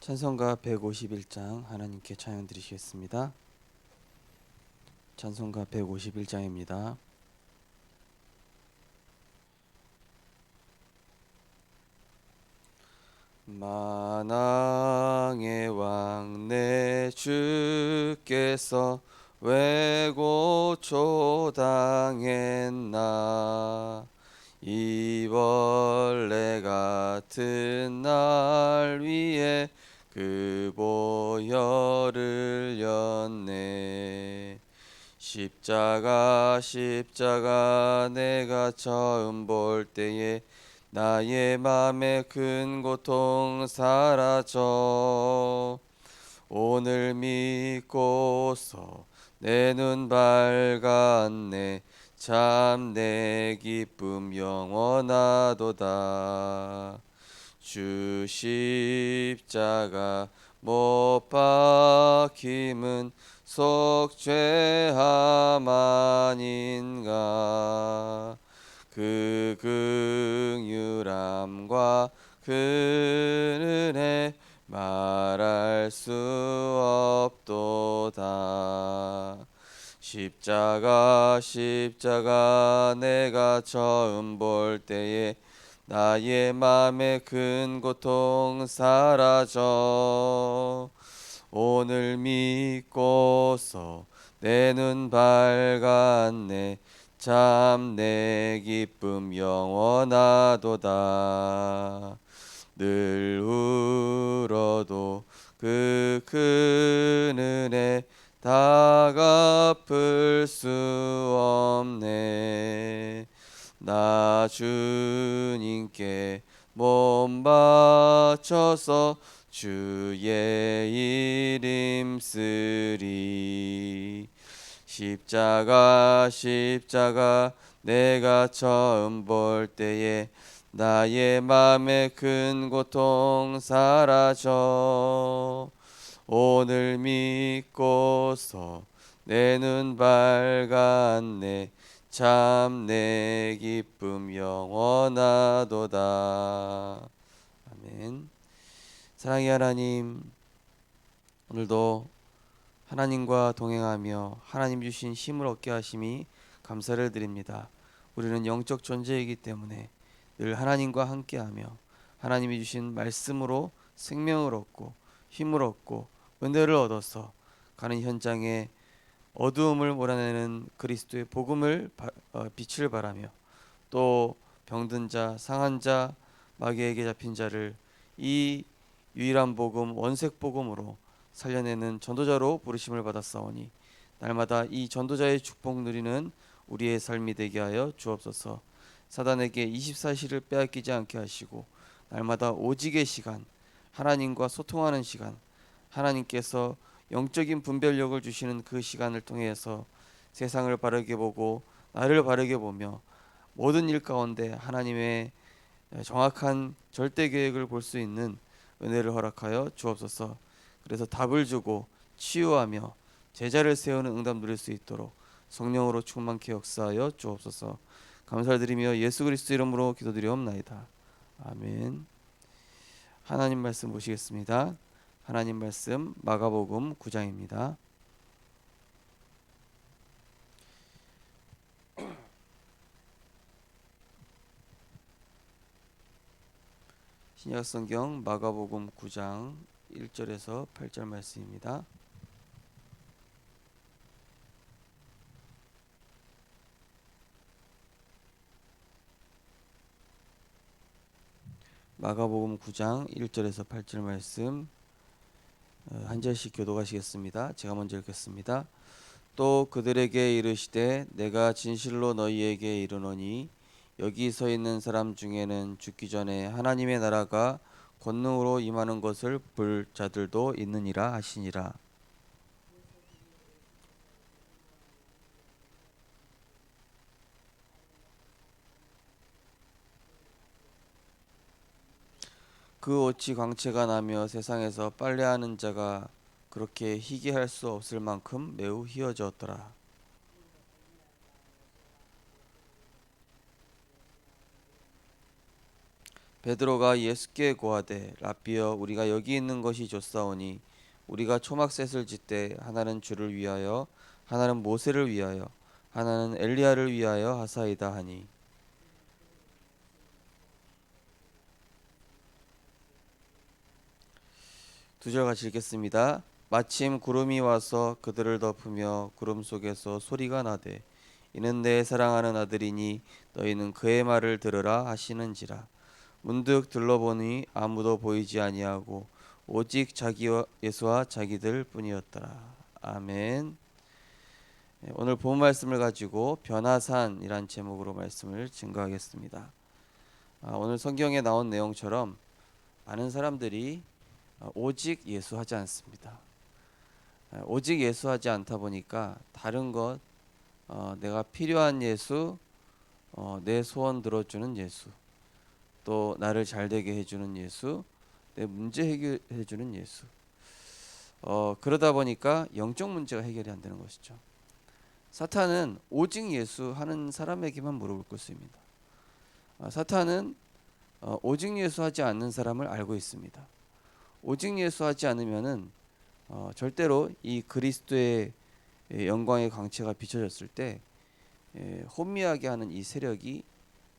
찬송가 151장 하나님께 찬양 드리시겠습니다. 찬송가 151장입니다. 만왕의 왕 내 주께서 왜 고초당했나. 이 벌레 같은 날 위에 그 보혈을 였네. 십자가 내가 처음 볼 때에 나의 맘에 큰 고통 사라져. 오늘 믿고서 내 눈 밝았네. 참 내 기쁨 영원하도다. 주 십자가 못 박힘은 속죄함 아닌가. 그 긍휼함과 그 은혜 말할 수 없도다. 십자가 내가 처음 볼 때에 나의 맘에 큰 고통 사라져. 오늘 믿고서 내 눈 밝았네. 참 내 기쁨 영원하도다. 늘 울어도 그 큰 은혜 다 갚을 수 없네. 나 주님께 몸 바쳐서 주의 이름 쓰리. 십자가 내가 처음 볼 때에 나의 맘에 큰 고통 사라져. 오늘 믿고서 내 눈 밝았네. 참 내 기쁨 영원하도다. 아멘. 사랑의 하나님, 오늘도 하나님과 동행하며 하나님 주신 힘을 얻게 하심이 감사를 드립니다. 우리는 영적 존재이기 때문에 늘 하나님과 함께하며 하나님이 주신 말씀으로 생명을 얻고 힘을 얻고 은혜를 얻어서 가는 현장에 어두움을 몰아내는 그리스도의 복음을 빛을 발하며 또 병든 자, 상한 자, 마귀에게 잡힌 자를 이 유일한 복음, 원색 복음으로 살려내는 전도자로 부르심을 받았사오니 날마다 이 전도자의 축복 누리는 우리의 삶이 되게 하여 주옵소서. 사단에게 24시를 빼앗기지 않게 하시고 날마다 오직의 시간, 하나님과 소통하는 시간, 하나님께서 영적인 분별력을 주시는 그 시간을 통해서 세상을 바르게 보고 나를 바르게 보며 모든 일 가운데 하나님의 정확한 절대 계획을 볼 수 있는 은혜를 허락하여 주옵소서. 그래서 답을 주고 치유하며 제자를 세우는 응답 누릴 수 있도록 성령으로 충만케 역사하여 주옵소서. 감사를 드리며 예수 그리스도 이름으로 기도드리옵나이다. 아멘. 하나님 말씀 보시겠습니다. 하나님 말씀 마가복음 9장입니다. 신약성경 마가복음 9장 1절에서 8절 말씀입니다. 마가복음 9장 1절에서 8절 말씀 한 절씩 교독하시겠습니다. 제가 먼저 읽겠습니다. 또 그들에게 이르시되 내가 진실로 너희에게 이르노니 여기 서 있는 사람 중에는 죽기 전에 하나님의 나라가 권능으로 임하는 것을 볼 자들도 있느니라 하시니라. 그 옷이 광채가 나며 세상에서 빨래하는 자가 그렇게 희귀할 수 없을 만큼 매우 희어졌더라. 베드로가 예수께 고하되 라삐여 우리가 여기 있는 것이 좋사오니 우리가 초막셋을 짓되 하나는 주를 위하여 하나는 모세를 위하여 하나는 엘리야를 위하여 하사이다 하니. 두 절 같이 읽겠습니다. 마침 구름이 와서 그들을 덮으며 구름 속에서 소리가 나되 이는 내 사랑하는 아들이니 너희는 그의 말을 들으라 하시는지라. 문득 둘러보니 아무도 보이지 아니하고 오직 자기와 예수와 자기들 뿐이었더라. 아멘. 오늘 본 말씀을 가지고 변화산이란 제목으로 말씀을 증거하겠습니다. 오늘 성경에 나온 내용처럼 많은 사람들이 오직 예수 하지 않습니다. 오직 예수 하지 않다 보니까 다른 것, 내가 필요한 예수, 내 소원 들어주는 예수, 또 나를 잘되게 해주는 예수, 내 문제 해결해주는 예수, 그러다 보니까 영적 문제가 해결이 안 되는 것이죠. 사탄은 오직 예수 하는 사람에게만 무릎을 꿇습니다. 사탄은 오직 예수 하지 않는 사람을 알고 있습니다. 오직 예수 하지 않으면은 절대로 이 그리스도의 영광의 광채가 비춰졌을 때 혼미하게 하는 이 세력이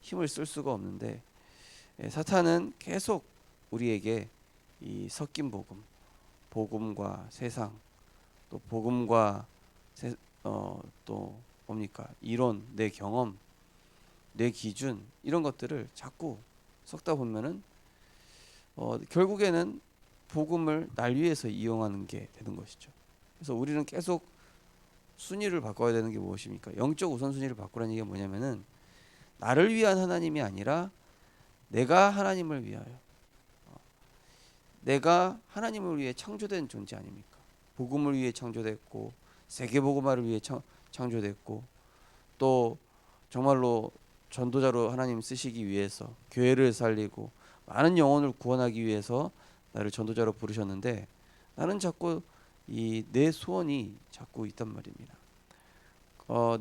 힘을 쓸 수가 없는데, 사탄은 계속 우리에게 이 섞인 복음, 복음과 세상, 또 복음과 또 뭡니까 이론, 내 경험, 내 기준, 이런 것들을 자꾸 섞다 보면은 결국에는 복음을 날 위해서 이용하는 게 되는 것이죠. 그래서 우리는 계속 순위를 바꿔야 되는 게 무엇입니까? 영적 우선순위를 바꾸라는 얘기가 뭐냐면은 나를 위한 하나님이 아니라 내가 하나님을 위하여, 내가 하나님을 위해 창조된 존재 아닙니까? 복음을 위해 창조됐고 세계 복음화를 위해 창조됐고, 또 정말로 전도자로 하나님 쓰시기 위해서 교회를 살리고 많은 영혼을 구원하기 위해서 나를 전도자로 부르셨는데, 나는 자꾸 이 내 소원이 자꾸 있단 말입니다.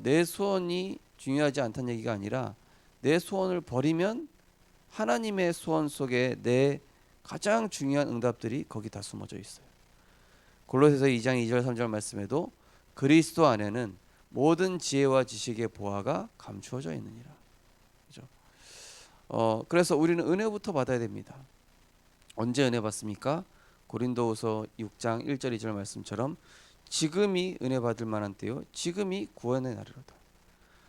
내 소원이 중요하지 않다는 얘기가 아니라 내 소원을 버리면 하나님의 소원 속에 내 가장 중요한 응답들이 거기 다 숨어져 있어요. 골로새서 2장 2절 3절 말씀에도 그리스도 안에는 모든 지혜와 지식의 보화가 감추어져 있느니라. 그렇죠? 그래서 우리는 은혜부터 받아야 됩니다. 언제 은혜 받습니까? 고린도후서 6장 1절 2절 말씀처럼 지금이 은혜 받을 만한 때요 지금이 구원의 날이로다.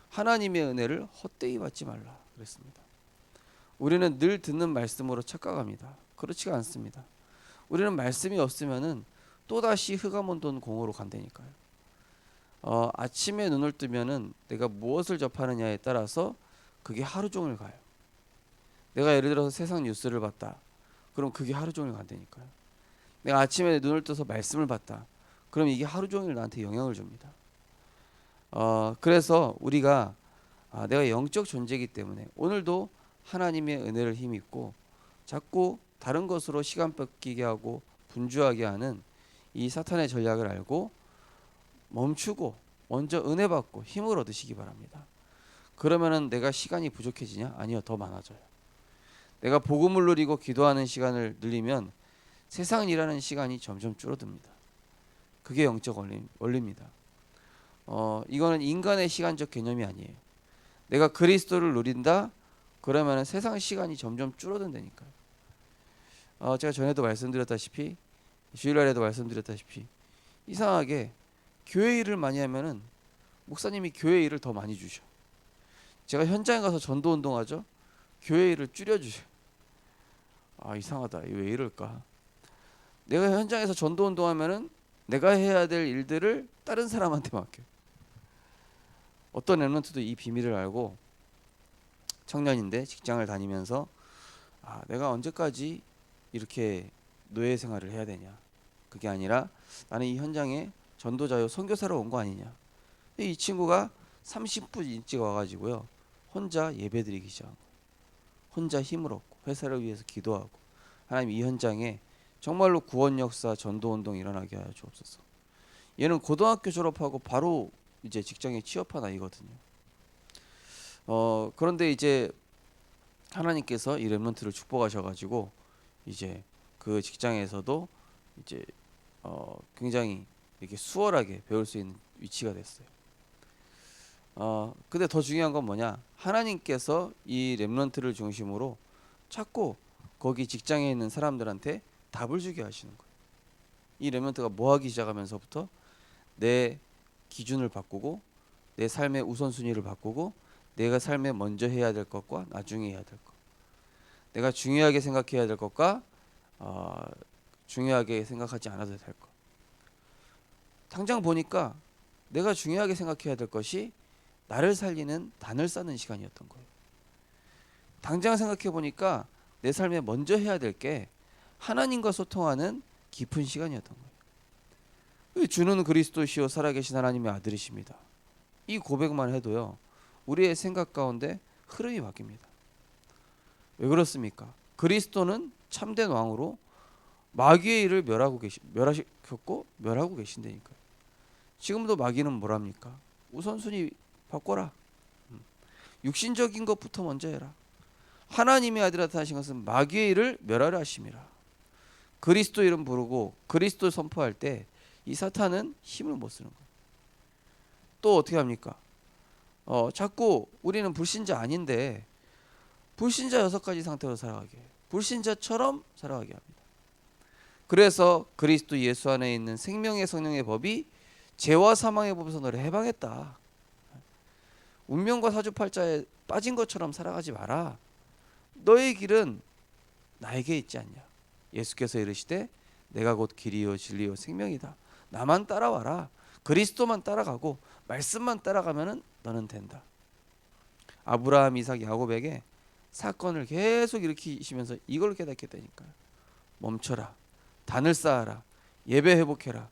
하나님의 은혜를 헛되이 받지 말라 그랬습니다. 우리는 늘 듣는 말씀으로 착각합니다. 그렇지가 않습니다. 우리는 말씀이 없으면은 또다시 흑암온돈 공허로 간다니까요. 아침에 눈을 뜨면은 내가 무엇을 접하느냐에 따라서 그게 하루 종일 가요. 내가 예를 들어서 세상 뉴스를 봤다. 그럼 그게 하루 종일 간다니까요. 내가 아침에 눈을 떠서 말씀을 봤다. 그럼 이게 하루 종일 나한테 영향을 줍니다. 그래서 우리가 내가 영적 존재이기 때문에 오늘도 하나님의 은혜를 힘입고 자꾸 다른 것으로 시간 뺏기게 하고 분주하게 하는 이 사탄의 전략을 알고 멈추고 먼저 은혜 받고 힘을 얻으시기 바랍니다. 그러면은 내가 시간이 부족해지냐? 아니요, 더 많아져요. 내가 복음을 누리고 기도하는 시간을 늘리면 세상 일하는 시간이 점점 줄어듭니다. 그게 영적 원리입니다. 이거는 인간의 시간적 개념이 아니에요. 내가 그리스도를 누린다? 그러면 세상 시간이 점점 줄어든다니까요. 제가 전에도 말씀드렸다시피, 주일날에도 말씀드렸다시피, 이상하게 교회 일을 많이 하면은 목사님이 교회 일을 더 많이 주셔. 제가 현장에 가서 전도 운동하죠. 교회 일을 줄여주셔. 이상하다. 왜 이럴까? 내가 현장에서 전도 운동하면은 내가 해야 될 일들을 다른 사람한테 맡겨. 어떤 렘넌트도 이 비밀을 알고 청년인데 직장을 다니면서 내가 언제까지 이렇게 노예 생활을 해야 되냐. 그게 아니라 나는 이 현장에 전도자요 선교사로 온 거 아니냐. 이 친구가 30분 일찍 와가지고요 혼자 예배드리기 시작한 거예요. 혼자 힘을 얻고 회사를 위해서 기도하고, 하나님 이 현장에 정말로 구원 역사 전도 운동 일어나게 하여 주옵소서. 얘는 고등학교 졸업하고 바로 이제 직장에 취업한 아이거든요. 그런데 이제 하나님께서 이 렘넌트를 축복하셔가지고 이제 그 직장에서도 이제 굉장히 이렇게 수월하게 배울 수 있는 위치가 됐어요. 근데 더 중요한 건 뭐냐? 하나님께서 이 렘넌트를 중심으로 자꾸 거기 직장에 있는 사람들한테 답을 주게 하시는 거예요. 이 렘넌트가 뭐 하기 시작하면서부터 내 기준을 바꾸고 내 삶의 우선순위를 바꾸고 내가 삶에 먼저 해야 될 것과 나중에 해야 될 것, 내가 중요하게 생각해야 될 것과 중요하게 생각하지 않아도 될 것. 당장 보니까 내가 중요하게 생각해야 될 것이 나를 살리는 단을 쌓는 시간이었던 거예요. 당장 생각해 보니까 내 삶에 먼저 해야 될 게 하나님과 소통하는 깊은 시간이었던 거예요. 주는 그리스도시요 살아계신 하나님의 아들이십니다. 이 고백만 해도요, 우리의 생각 가운데 흐름이 바뀝니다. 왜 그렇습니까? 그리스도는 참된 왕으로 마귀의 일을 멸하셨고 멸하고 계신다니까요. 지금도 마귀는 뭐랍니까? 우선순위 바꿔라. 육신적인 것부터 먼저 해라. 하나님의 아들 나타나신 것은 마귀의 일을 멸하려 하심이라. 그리스도 이름 부르고 그리스도 선포할 때 이 사탄은 힘을 못 쓰는 거예요. 또 어떻게 합니까? 자꾸 우리는 불신자 아닌데 불신자 6가지 상태로 살아가게 해요. 불신자처럼 살아가게 합니다. 그래서 그리스도 예수 안에 있는 생명의 성령의 법이 죄와 사망의 법에서 너를 해방했다. 운명과 사주팔자에 빠진 것처럼 살아가지 마라. 너의 길은 나에게 있지 않냐. 예수께서 이르시되 내가 곧 길이요 진리요 생명이다. 나만 따라와라. 그리스도만 따라가고 말씀만 따라가면은 너는 된다. 아브라함, 이삭, 야곱에게 사건을 계속 일으키시면서 이걸 깨닫게 되니까요. 멈춰라. 단을 쌓아라. 예배 회복해라.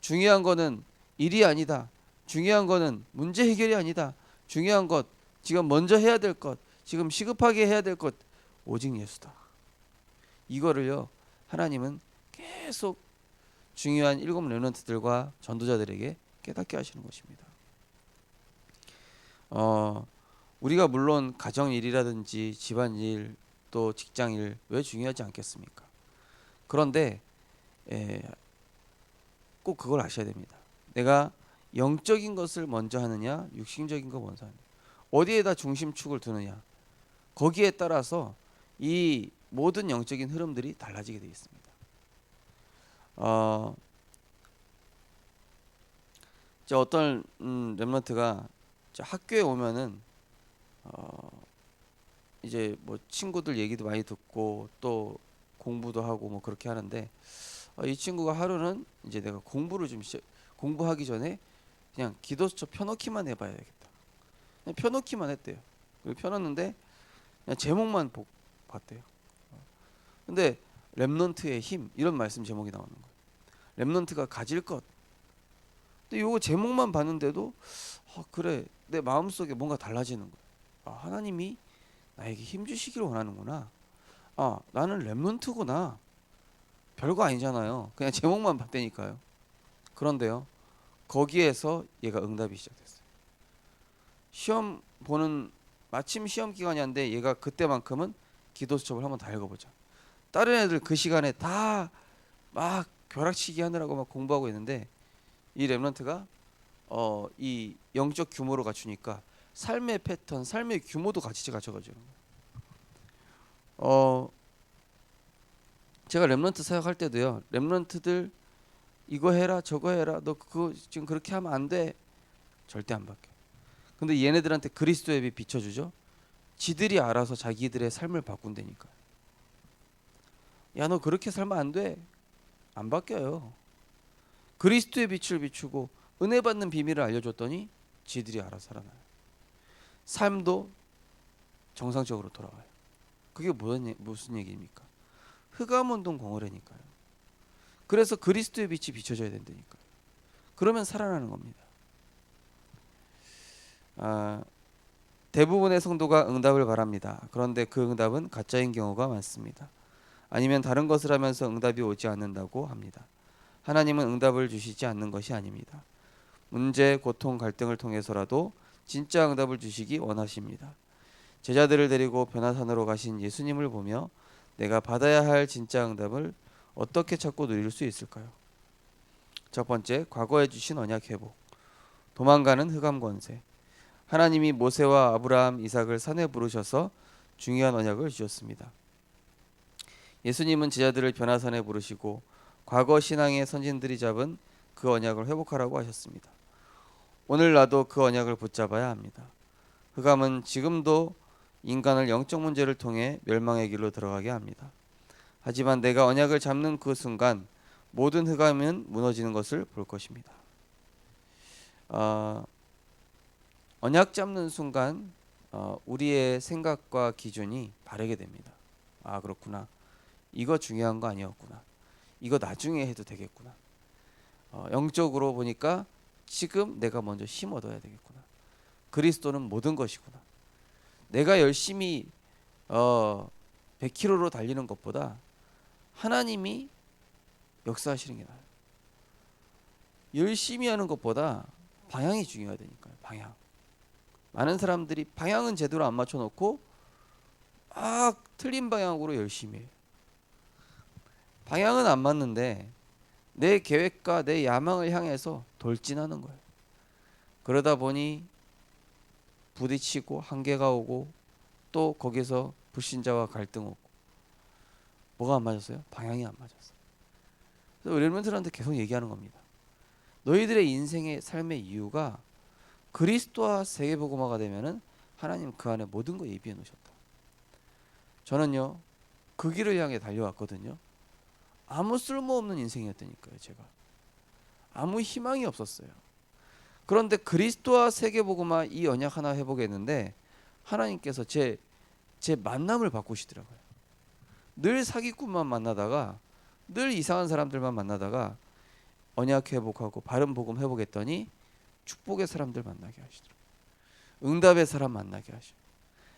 중요한 거는 일이 아니다. 중요한 거는 문제 해결이 아니다. 중요한 것, 지금 먼저 해야 될 것, 지금 시급하게 해야 될 것, 오직 예수다. 이거를요, 하나님은 계속 중요한 7 렘넌트들과 전도자들에게 깨닫게 하시는 것입니다. 우리가 물론 가정 일이라든지 집안 일, 또 직장 일 왜 중요하지 않겠습니까? 그런데 꼭 그걸 아셔야 됩니다. 내가 영적인 것을 먼저 하느냐, 육신적인 거 먼저 하느냐, 어디에다 중심축을 두느냐, 거기에 따라서 이 모든 영적인 흐름들이 달라지게 되어 있습니다. 어떤 렘넌트가 학교에 오면은 이제 뭐 친구들 얘기도 많이 듣고 또 공부도 하고 뭐 그렇게 하는데 이 친구가 하루는 이제 내가 공부를 공부하기 전에 그냥 기도서 펴놓기만 해봐야겠다. 그냥 펴놓기만 했대요. 그리고 펴놓는데 그냥 제목만 봤대요. 근데 렘넌트의 힘 이런 말씀 제목이 나오는 거예요. 렘넌트가 가질 것. 근데 요거 제목만 봤는데도 그래 내 마음속에 뭔가 달라지는 거예요. 하나님이 나에게 힘 주시기를 원하는구나. 나는 렘넌트구나. 별거 아니잖아요. 그냥 제목만 봤다니까요. 그런데요, 거기에서 얘가 응답이 시작됐어요. 시험 보는 마침 시험 기간이었는데 얘가 그때만큼은 기도 수첩을 한번 다 읽어보자. 다른 애들 그 시간에 다 막 벼락치기 하느라고 막 공부하고 있는데 이 렘넌트가 이 영적 규모를 갖추니까 삶의 패턴, 삶의 규모도 같이 갖춰가지고 제가 렘넌트 사역할 때도요, 렘넌트들 이거 해라 저거 해라 너 그거 지금 그렇게 하면 안 돼, 절대 안 바뀌어. 근데 얘네들한테 그리스도의 빛 비춰주죠. 지들이 알아서 자기들의 삶을 바꾼다니까. 야 너 그렇게 살면 안 돼. 안 바뀌어요. 그리스도의 빛을 비추고 은혜 받는 비밀을 알려줬더니 지들이 알아서 살아나요. 삶도 정상적으로 돌아와요. 그게 무슨 얘기입니까? 흑암운동 공허라니까요. 그래서 그리스도의 빛이 비춰져야 된다니까요. 그러면 살아나는 겁니다. 대부분의 성도가 응답을 바랍니다. 그런데 그 응답은 가짜인 경우가 많습니다. 아니면 다른 것을 하면서 응답이 오지 않는다고 합니다. 하나님은 응답을 주시지 않는 것이 아닙니다. 문제, 고통, 갈등을 통해서라도 진짜 응답을 주시기 원하십니다. 제자들을 데리고 변화산으로 가신 예수님을 보며 내가 받아야 할 진짜 응답을 어떻게 찾고 누릴 수 있을까요? 첫 번째, 과거에 주신 언약 회복, 도망가는 흑암 권세. 하나님이 모세와 아브라함, 이삭을 산에 부르셔서 중요한 언약을 주셨습니다. 예수님은 제자들을 변화산에 부르시고 과거 신앙의 선진들이 잡은 그 언약을 회복하라고 하셨습니다. 오늘 나도 그 언약을 붙잡아야 합니다. 흑암은 지금도 인간을 영적 문제를 통해 멸망의 길로 들어가게 합니다. 하지만 내가 언약을 잡는 그 순간 모든 흑암은 무너지는 것을 볼 것입니다. 언약 잡는 순간 우리의 생각과 기준이 바르게 됩니다. 아, 그렇구나. 이거 중요한 거 아니었구나. 이거 나중에 해도 되겠구나. 영적으로 보니까 지금 내가 먼저 힘 얻어야 되겠구나. 그리스도는 모든 것이구나. 내가 열심히 100km로 달리는 것보다 하나님이 역사하시는 게 나아요. 열심히 하는 것보다 방향이 중요하다니까요. 방향. 많은 사람들이 방향은 제대로 안 맞춰놓고 막 틀린 방향으로 열심히 해요. 방향은 안 맞는데 내 계획과 내 야망을 향해서 돌진하는 거예요. 그러다 보니 부딪히고 한계가 오고 또 거기서 불신자와 갈등 오고. 뭐가 안 맞았어요? 방향이 안 맞았어요. 그래서 렘넌트들한테 계속 얘기하는 겁니다. 너희들의 인생의 삶의 이유가 그리스도와 세계복음화가 되면은 하나님 그 안에 모든 거 예비해 놓으셨다. 저는요 그 길을 향해 달려왔거든요. 아무 쓸모없는 인생이었다니까요. 제가 아무 희망이 없었어요. 그런데 그리스도와 세계복음화 이 언약 하나 회복했는데 하나님께서 제 만남을 바꾸시더라고요. 늘 사기꾼만 만나다가 늘 이상한 사람들만 만나다가 언약 회복하고 바른 복음 회복했더니 축복의 사람들 만나게 하시더라고요. 응답의 사람 만나게 하시고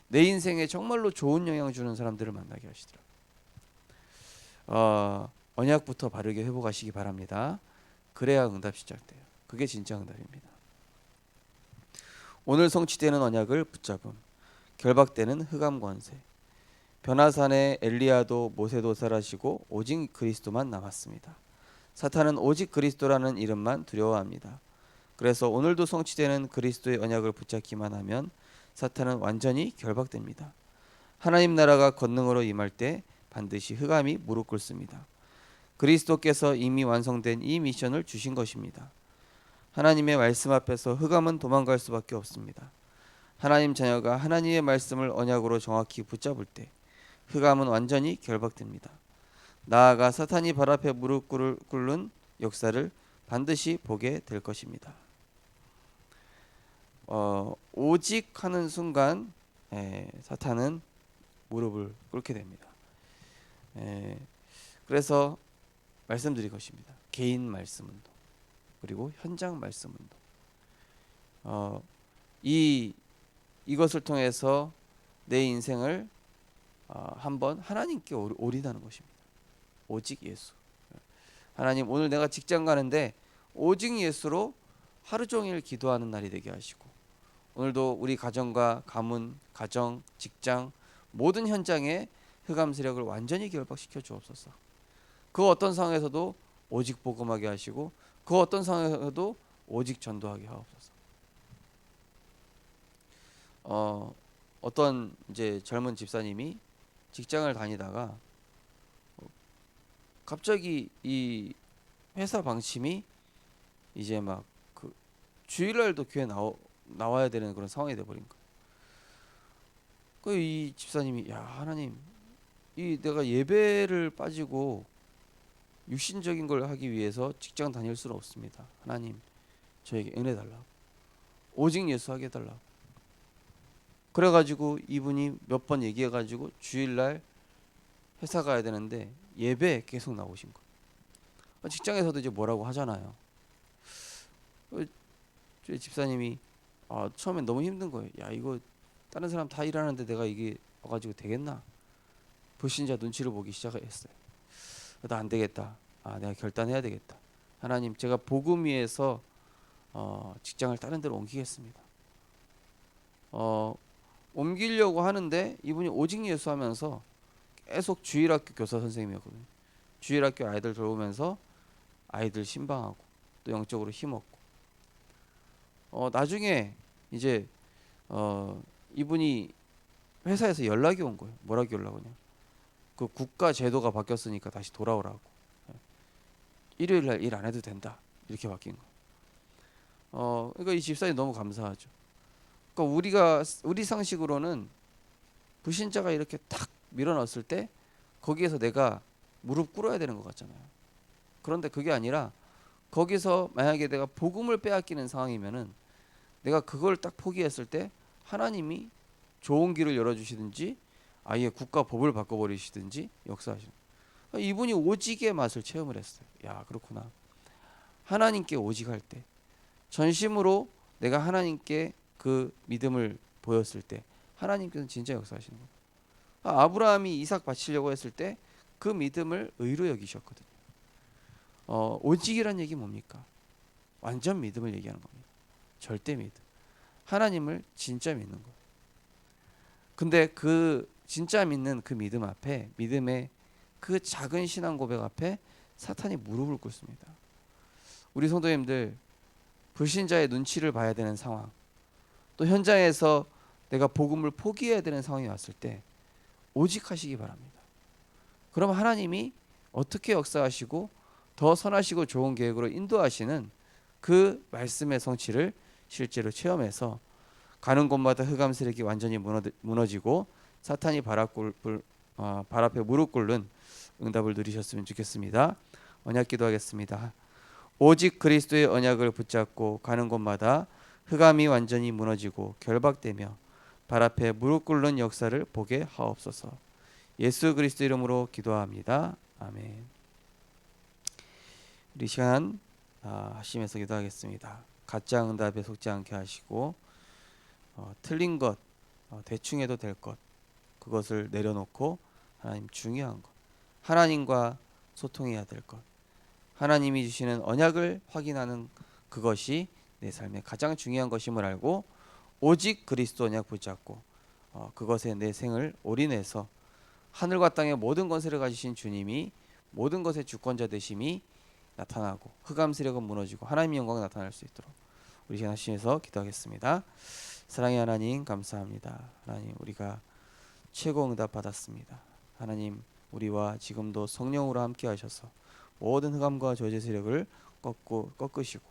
내 인생에 정말로 좋은 영향 주는 사람들을 만나게 하시더라고요. 언약부터 바르게 회복하시기 바랍니다. 그래야 응답 시작돼요. 그게 진짜 응답입니다. 오늘 성취되는 언약을 붙잡음. 결박되는 흑암 권세. 변화산에 엘리야도 모세도 사라지고 오직 그리스도만 남았습니다. 사탄은 오직 그리스도라는 이름만 두려워합니다. 그래서 오늘도 성취되는 그리스도의 언약을 붙잡기만 하면 사탄은 완전히 결박됩니다. 하나님 나라가 권능으로 임할 때 반드시 흑암이 무릎 꿇습니다. 그리스도께서 이미 완성된 이 미션을 주신 것입니다. 하나님의 말씀 앞에서 흑암은 도망갈 수밖에 없습니다. 하나님 자녀가 하나님의 말씀을 언약으로 정확히 붙잡을 때 흑암은 완전히 결박됩니다. 나아가 사탄이 발 앞에 무릎 꿇는 역사를 반드시 보게 될 것입니다. 오직 하는 순간 사탄은 무릎을 꿇게 됩니다. 그래서 말씀드릴 것입니다. 개인 말씀 운동 그리고 현장 말씀 운동. 이것을 통해서 내 인생을 한번 하나님께 올인하는 것입니다. 오직 예수. 하나님 오늘 내가 직장 가는데 오직 예수로 하루 종일 기도하는 날이 되게 하시고 오늘도 우리 가정과 가문, 가정, 직장 모든 현장에 흑암 세력을 완전히 결박시켜 주옵소서. 그 어떤 상황에서도 오직 복음하게 하시고 그 어떤 상황에서도 오직 전도하게 하옵소서. 어떤 이제 젊은 집사님이 직장을 다니다가 갑자기 이 회사 방침이 이제 막 그 주일날도 교회 나와야 되는 그런 상황이 돼 버린 거예요. 그 이 집사님이 야 하나님 이 내가 예배를 빠지고 육신적인 걸 하기 위해서 직장 다닐 수는 없습니다. 하나님 저에게 은혜 달라고 오직 예수 하게 해달라고. 그래가지고 이분이 몇 번 얘기해가지고 주일날 회사 가야 되는데 예배 계속 나오신 거예요. 직장에서도 이제 뭐라고 하잖아요. 저희 집사님이 처음엔 너무 힘든 거예요. 야 이거 다른 사람 다 일하는데 내가 이게 와가지고 되겠나? 불신자 눈치를 보기 시작했어요. 나 안 되겠다. 내가 결단해야 되겠다. 하나님 제가 복음 위해서 직장을 다른 데로 옮기겠습니다. 옮기려고 하는데 이분이 오직 예수 하면서 계속 주일학교 교사 선생님이었거든요. 주일학교 아이들 들어오면서 아이들 신방하고 또 영적으로 힘없고 나중에 이제 이분이 회사에서 연락이 온 거예요. 뭐라고 연락 오냐? 그 국가 제도가 바뀌었으니까 다시 돌아오라고. 일요일 날 일 안 해도 된다. 이렇게 바뀐 거. 그러니까 이 집사님 너무 감사하죠. 그러니까 우리 상식으로는 불신자가 이렇게 탁 밀어넣었을 때 거기에서 내가 무릎 꿇어야 되는 것 같잖아요. 그런데 그게 아니라 거기서 만약에 내가 복음을 빼앗기는 상황이면은 내가 그걸 딱 포기했을 때 하나님이 좋은 길을 열어주시든지 아예 국가 법을 바꿔버리시든지 역사하시는. 이분이 오직의 맛을 체험을 했어요. 야, 그렇구나. 하나님께 오직할 때 전심으로 내가 하나님께 그 믿음을 보였을 때 하나님께서는 진짜 역사하시는 거예요. 아브라함이 이삭 바치려고 했을 때 그 믿음을 의로 여기셨거든요. 오직이란 얘기 뭡니까? 완전 믿음을 얘기하는 겁니다. 절대 믿음. 하나님을 진짜 믿는 거예요. 근데 그 진짜 믿는 그 믿음 앞에, 믿음의 그 작은 신앙 고백 앞에 사탄이 무릎을 꿇습니다. 우리 성도님들, 불신자의 눈치를 봐야 되는 상황, 또 현장에서 내가 복음을 포기해야 되는 상황이 왔을 때 오직하시기 바랍니다. 그럼 하나님이 어떻게 역사하시고 더 선하시고 좋은 계획으로 인도하시는 그 말씀의 성취를 실제로 체험해서 가는 곳마다 흑암세력이 완전히 무너지고 사탄이 발 앞에 무릎 꿇는 응답을 누리셨으면 좋겠습니다. 언약 기도하겠습니다. 오직 그리스도의 언약을 붙잡고 가는 곳마다 흑암이 완전히 무너지고 결박되며 발 앞에 무릎 꿇는 역사를 보게 하옵소서. 예수 그리스도 이름으로 기도합니다. 아멘. 우리 시간 하시면서 기도하겠습니다. 가짜 응답에 속지 않게 하시고 틀린 것, 대충 해도 될 것, 그것을 내려놓고 하나님 중요한 것, 하나님과 소통해야 될 것, 하나님이 주시는 언약을 확인하는 그것이 내 삶의 가장 중요한 것임을 알고 오직 그리스도 언약 붙잡고 그것에 내 생을 올인해서 하늘과 땅의 모든 권세를 가지신 주님이 모든 것의 주권자 되심이 나타나고 흑암 세력은 무너지고 하나님의 영광이 나타날 수 있도록 우리 시간 하시면서 기도하겠습니다. 사랑의 하나님 감사합니다. 하나님 우리가 최고 응답 받았습니다. 하나님 우리와 지금도 성령으로 함께 하셔서 모든 흑암과 저주의 세력을 꺾으시고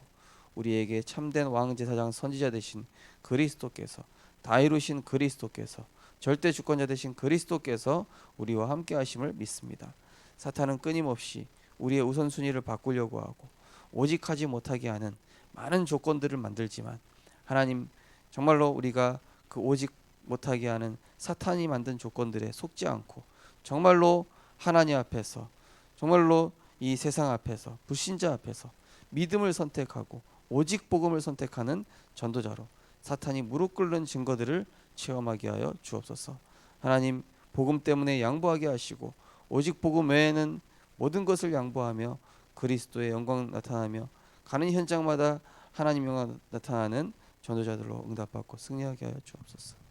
우리에게 참된 왕제사장 선지자 되신 그리스도께서 다 이루신 그리스도께서 절대 주권자 되신 그리스도께서 우리와 함께 하심을 믿습니다. 사탄은 끊임없이 우리의 우선순위를 바꾸려고 하고 오직하지 못하게 하는 많은 조건들을 만들지만 하나님 정말로 우리가 그 오직 못하게 하는 사탄이 만든 조건들에 속지 않고 정말로 하나님 앞에서 정말로 이 세상 앞에서 불신자 앞에서 믿음을 선택하고 오직 복음을 선택하는 전도자로 사탄이 무릎 꿇는 증거들을 체험하게 하여 주옵소서. 하나님 복음 때문에 양보하게 하시고 오직 복음 외에는 모든 것을 양보하며 그리스도의 영광 나타나며 가는 현장마다 하나님 영광 나타나는 전도자들로 응답받고 승리하게 하여 주옵소서.